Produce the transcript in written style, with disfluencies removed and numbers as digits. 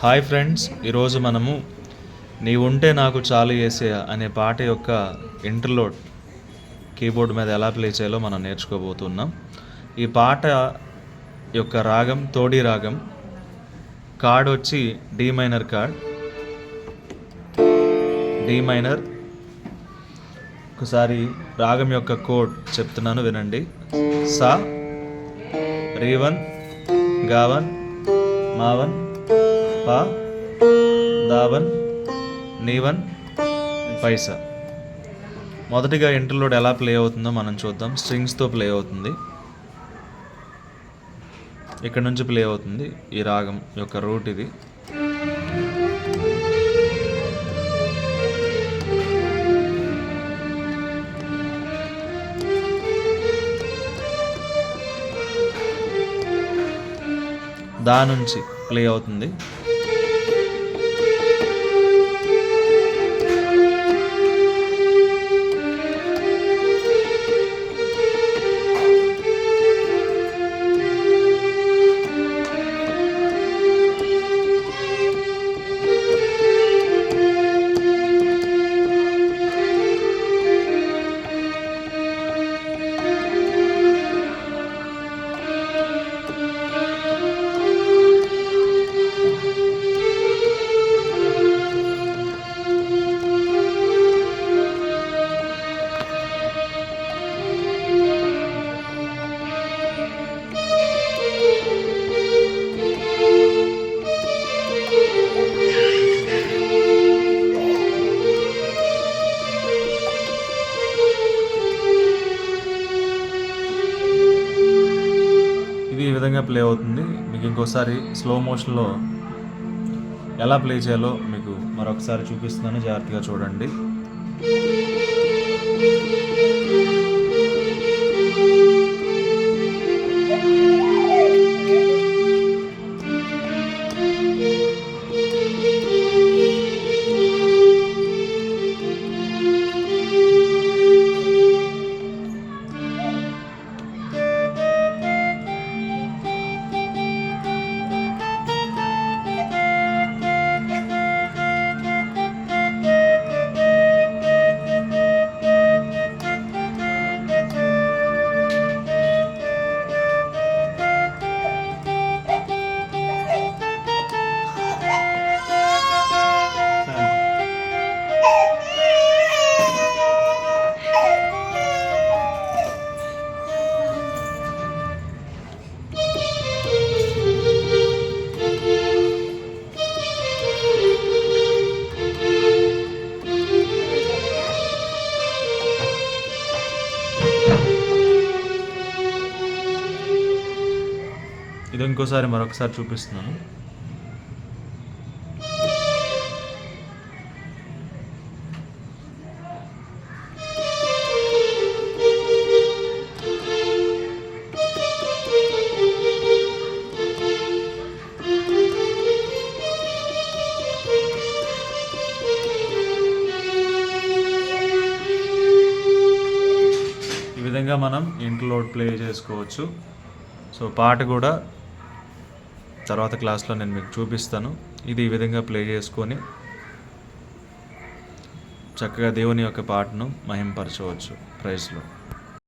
Hi friends, ఈరోజు మనము నీవుంటే నాకు చాలు యేసయ్య అనే పాట యొక్క ఇంటర్లోడ్ కీబోర్డ్ మీద ఎలా ప్లే చేయాలో మనం నేర్చుకోబోతున్నాం. ఈ పాట యొక్క రాగం తోడి రాగం. కార్డ్ వచ్చి D minor chord, D minor. ఒకసారి రాగం యొక్క కోడ్ చెప్తున్నాను, వినండి. సా, రీవన్, గావన్, మావన్, పా, దావన్, నీవన్, పైసా. మొదటిగా ఇంటర్లోడ్ ఎలా ప్లే అవుతుందో మనం చూద్దాం. స్ట్రింగ్స్తో ప్లే అవుతుంది. ఇక్కడ నుంచి ప్లే అవుతుంది. ఈ రాగం యొక్క రూట్ ఇది. దా నుంచి ప్లే అవుతుంది. ఇది ఈ విధంగా ప్లే అవుతుంది. మీకు ఇంకోసారి స్లో మోషన్లో ఎలా ప్లే చేయాలో మీకు మరొకసారి చూపిస్తున్నాను, జాగ్రత్తగా చూడండి. ఇది ఇంకోసారి మరొకసారి చూపిస్తున్నాను. ఈ విధంగా మనం ఇంటర్లోడ్ ప్లే చేసుకోవచ్చు. సో పాట కూడా తర్వాత క్లాస్లో నేను మీకు చూపిస్తాను. ఇది ఈ విధంగా ప్లే చేసుకొని చక్కగా దేవుని యొక్క పాటను మహింపరచవచ్చు. ప్రైజ్లో